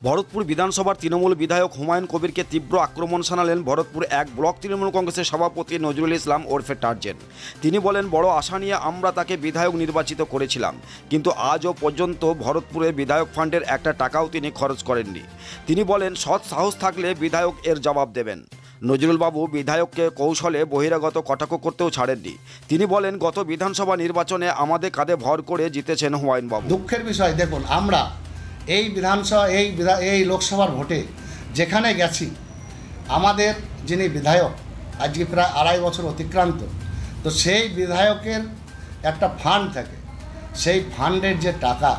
ভরতপুর বিধানসভার তৃণমূল বিধায়ক হুমায়ুন কবিরকে তীব্র আক্রমণ শানালেন ভরতপুর এক ব্লক তৃণমূল কংগ্রেসের সভাপতি নজরুল ইসলাম ওরফে টার্জেন। তিনি বলেন, বড় আশা নিয়ে আমরা তাকে বিধায়ক নির্বাচিত করেছিলাম, কিন্তু আজও পর্যন্ত ভরতপুরে বিধায়ক ফান্ডের একটা টাকাও তিনি খরচ করেননি। তিনি বলেন, সৎ সাহস থাকলে বিধায়ক এর জবাব দেবেন। নজরুলবাবু বিধায়ককে কৌশলে বহিরাগত কটাক্ষ করতেও ছাড়েননি। তিনি বলেন, গত বিধানসভা নির্বাচনে আমাদের কাঁধে ভর করে জিতেছেন হুমায়ুনবাবু। দুঃখের বিষয়, দেখুন আমরা এই বিধানসভা এই লোকসভার ভোটে যেখানে গেছি, আমাদের যিনি বিধায়ক আজকে প্রায় 2.5 বছর অতিক্রান্ত, তো সেই বিধায়কের একটা ফান্ড থাকে, সেই ফান্ডের যে টাকা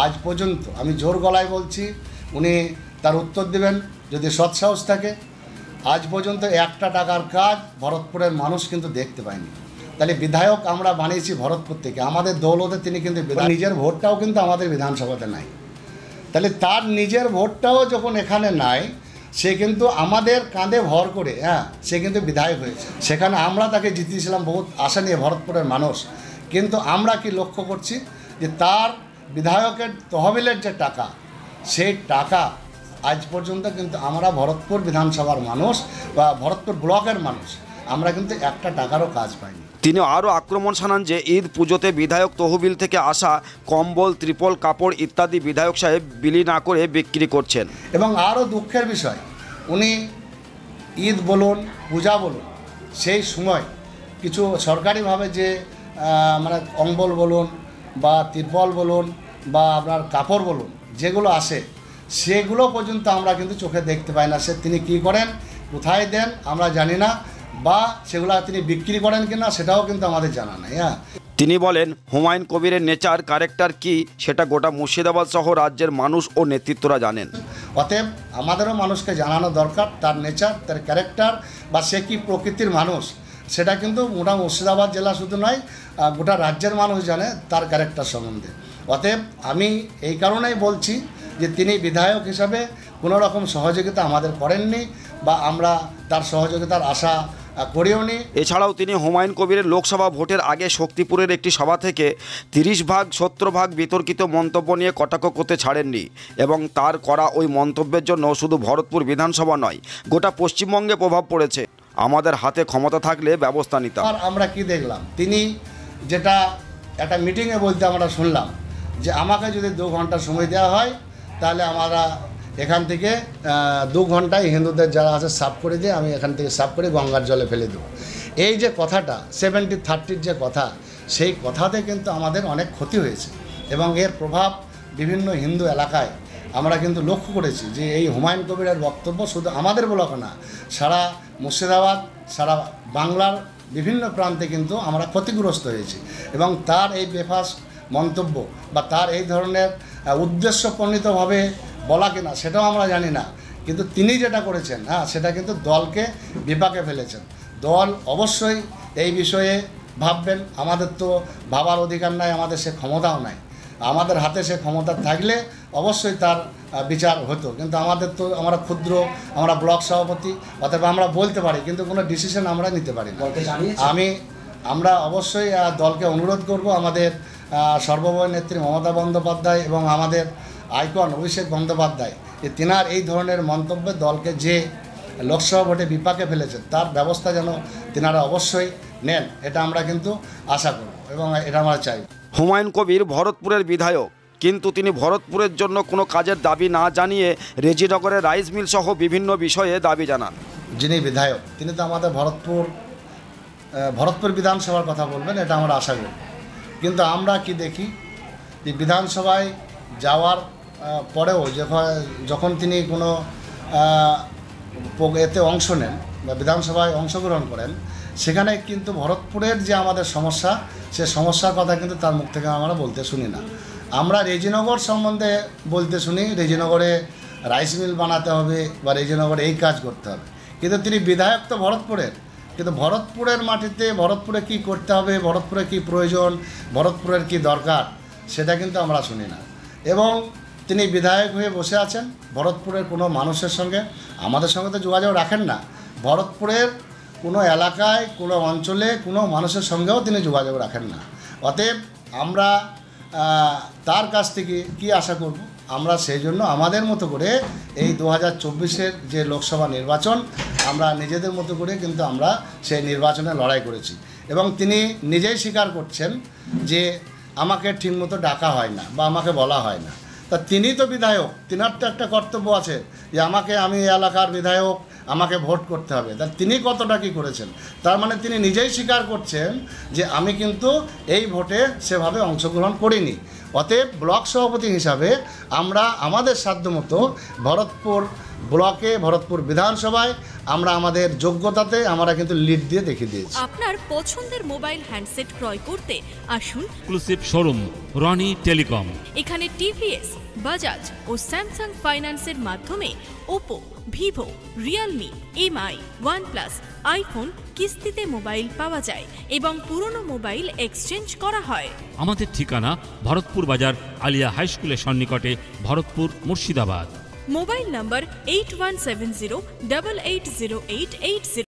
আজ পর্যন্ত, আমি জোর গলায় বলছি, উনি তার উত্তর দেবেন যদি সৎসাহস থাকে, আজ পর্যন্ত একটা টাকার কাজ ভরতপুরের মানুষ কিন্তু দেখতে পায়নি। তাহলে বিধায়ক আমরা বানিয়েছি ভরতপুর থেকে, আমাদের দৌলতে তিনি কিন্তু নিজের ভোটটাও কিন্তু আমাদের বিধানসভাতে নাই। তাহলে তার নিজের ভোটটাও যখন এখানে নাই, সে কিন্তু আমাদের কাঁধে ভর করে সে কিন্তু বিধায়ক হয়েছে। সেখানে আমরা তাকে জিতিয়েছিলাম বহুত আশা নিয়ে ভরতপুরের মানুষ। কিন্তু আমরা কি লক্ষ্য করছি যে তার বিধায়কের তহবিলের যে টাকা, সেই টাকা আজ পর্যন্ত কিন্তু আমরা ভরতপুর বিধানসভার মানুষ বা ভরতপুর ব্লকের মানুষ আমরা কিন্তু একটা টাকারও কাজ পাইনি। তিনি আরও আক্রমণ শানান যে ঈদ পুজোতে বিধায়ক তহবিল থেকে আসা কম্বল, ত্রিপল, কাপড় ইত্যাদি বিধায়ক সাহেব বিলি না করে বিক্রি করছেন। এবং আরও দুঃখের বিষয়, উনি ঈদ বলুন, পূজা বলুন, সেই সময় কিছু সরকারিভাবে যে মানে কম্বল বলুন বা ত্রিপল বলুন বা আপনার কাপড় বলুন যেগুলো আসে, সেগুলো পর্যন্ত আমরা কিন্তু চোখে দেখতে পাই না। তিনি কী করেন, কোথায় দেন আমরা জানি না, বা সেগুলো তিনি বিক্রি করেন কিনা সেটাও কিন্তু আমাদের জানা নাই। তিনি বলেন, হুমায়ুন কবিরের নেচার ক্যারেক্টার কি সেটা গোটা মুর্শিদাবাদ সহ রাজ্যের মানুষ ও নেতৃত্বরা জানেন। অতএব আমাদেরও মানুষকে জানানো দরকার তার নেচার, তার ক্যারেক্টার, বা সে কী প্রকৃতির মানুষ, সেটা কিন্তু গোটা মুর্শিদাবাদ জেলা শুধু নয়, গোটা রাজ্যের মানুষ জানে তার ক্যারেক্টার সম্বন্ধে। অতএব আমি এই কারণেই বলছি যে তিনি বিধায়ক হিসাবে কোনো রকম সহযোগিতা আমাদের করেননি, বা আমরা তার সহযোগিতার আশা করিওনি। এছাড়াও তিনি হুমায়ুন কবিরের লোকসভা ভোটের আগে শক্তিপুরের একটি সভা থেকে 30% বিতর্কিত মন্তব্য নিয়ে কটাক্ষ করতে ছাড়েননি, এবং তার করা ওই মন্তব্যের জন্য শুধু ভরতপুর বিধানসভা নয়, গোটা পশ্চিমবঙ্গে প্রভাব পড়েছে। আমাদের হাতে ক্ষমতা থাকলে ব্যবস্থা নিতাম। আর আমরা কি দেখলাম, তিনি যেটা একটা মিটিংয়ে বলতে আমরা শুনলাম যে আমাকে যদি 2 ঘন্টা সময় দেওয়া হয়, তাহলে আমরা এখান থেকে 2 ঘন্টায় হিন্দুদের যারা আছে সাফ করে দিয়ে আমি এখান থেকে সাফ করে গঙ্গার জলে ফেলে দেবো। এই যে কথাটা 70-30 যে কথা, সেই কথাতে কিন্তু আমাদের অনেক ক্ষতি হয়েছে, এবং এর প্রভাব বিভিন্ন হিন্দু এলাকায় আমরা কিন্তু লক্ষ্য করেছি যে এই হুমায়ুন কবিরের বক্তব্য শুধু আমাদের ব্লক না, সারা মুর্শিদাবাদ, সারা বাংলার বিভিন্ন প্রান্তে কিন্তু আমরা ক্ষতিগ্রস্ত হয়েছি। এবং তার এই বেফাস মন্তব্য বা তার এই ধরনের উদ্দেশ্যপ্রণীতভাবে বলা কিনা সেটাও আমরা জানি না, কিন্তু তিনি যেটা করেছেন সেটা কিন্তু দলকে বিপাকে ফেলেছেন। দল অবশ্যই এই বিষয়ে ভাববেন, আমাদের তো ভাবার অধিকার নাই, আমাদের সে ক্ষমতাও নাই। আমাদের হাতে সে ক্ষমতা থাকলে অবশ্যই তার বিচার হতো, কিন্তু আমাদের তো আমরা ক্ষুদ্র, আমরা ব্লক সভাপতি, অথবা আমরা বলতে পারি কিন্তু কোনো ডিসিশন আমরা নিতে পারি না। আমরা অবশ্যই দলকে অনুরোধ করব, আমাদের সর্বময় নেত্রী মমতা বন্দ্যোপাধ্যায় এবং আমাদের আইকন অভিষেক বন্দ্যোপাধ্যায়, যে তিনার এই ধরনের মন্তব্যে দলকে যে লোকসভা ভোটে বিপাকে ফেলেছেন তার ব্যবস্থা যেন তিনারা অবশ্যই নেন, এটা আমরা কিন্তু আশা করব এবং এটা আমরা চাই। হুমায়ুন কবির ভরতপুরের বিধায়ক, কিন্তু তিনি ভরতপুরের জন্য কোনো কাজের দাবি না জানিয়ে রেজিনগরের রাইস মিল সহ বিভিন্ন বিষয়ে দাবি জানান। যিনি বিধায়ক তিনি তো আমাদের ভরতপুর বিধানসভার কথা বলবেন, এটা আমরা আশা করি। কিন্তু আমরা কি দেখি যে বিধানসভায় যাওয়ার পরেও যখন তিনি কোনো এতে অংশ নেন বা বিধানসভায় অংশগ্রহণ করেন, সেখানে কিন্তু ভরতপুরের যে আমাদের সমস্যা, সে সমস্যার কথা কিন্তু তার মুখ থেকে আমরা বলতে শুনি না। আমরা রেজিনগর সম্বন্ধে বলতে শুনি, রেজিনগরে রাইস মিল বানাতে হবে বা রেজিনগরে এই কাজ করতে হবে, কিন্তু তিনি বিধায়ক তো ভরতপুরের, কিন্তু ভরতপুরের মাটিতে ভরতপুরে কি করতে হবে, ভরতপুরে কি প্রয়োজন, ভরতপুরের কি দরকার, সেটা কিন্তু আমরা শুনি না। এবং তিনি বিধায়ক হয়ে বসে আছেন, ভরতপুরের কোনো মানুষের সঙ্গে, আমাদের সঙ্গে তো যোগাযোগ রাখেন না, ভরতপুরের কোনো এলাকায়, কোনো অঞ্চলে কোনো মানুষের সঙ্গেও তিনি যোগাযোগ রাখেন না। অতএব আমরা তার কাছ থেকে কি আশা করব, আমরা সেই জন্য আমাদের মতো করে এই 2024-এর যে লোকসভা নির্বাচন আমরা নিজেদের মতো করে কিন্তু আমরা সেই নির্বাচনে লড়াই করেছি। এবং তিনি নিজেই স্বীকার করছেন যে আমাকে ঠিকমতো ডাকা হয় না বা আমাকে বলা হয় না। তা তিনি তো বিধায়ক, তিনার তো একটা কর্তব্য আছে যে আমি এই এলাকার বিধায়ক, আমাকে ভোট করতে হবে। তা তিনি কতটা কী করেছেন? তার মানে তিনি নিজেই স্বীকার করছেন যে আমি কিন্তু এই ভোটে সেভাবে অংশগ্রহণ করিনি। অতএব ব্লক সভাপতি হিসাবে আমরা আমাদের সাধ্যমতো ভরতপুর ব্লকে, ভরতপুর বিধানসভায় আমরা আমাদের যোগ্যতাতে আমরা কিন্তু লিড দিয়ে দেখিয়ে দিয়েছি। আপনার পছন্দের মোবাইল হ্যান্ডসেট ক্রয় করতে আসুন এক্সক্লুসিভ শোরুম রনি টেলিকম। এখানে টিভিএস, বাজাজ ও স্যামসাং ফাইন্যান্সের মাধ্যমে Oppo, Vivo, Realme, MI, OnePlus, iPhone কিস্তিতে মোবাইল পাওয়া যায় এবং পুরনো মোবাইল এক্সচেঞ্জ করা হয়। আমাদের ঠিকানা ভরতপুর বাজার আলিয়া হাই স্কুলের সন্নিকটে, ভরতপুর, মুর্শিদাবাদ। মোবাইল নম্বর 8170880880।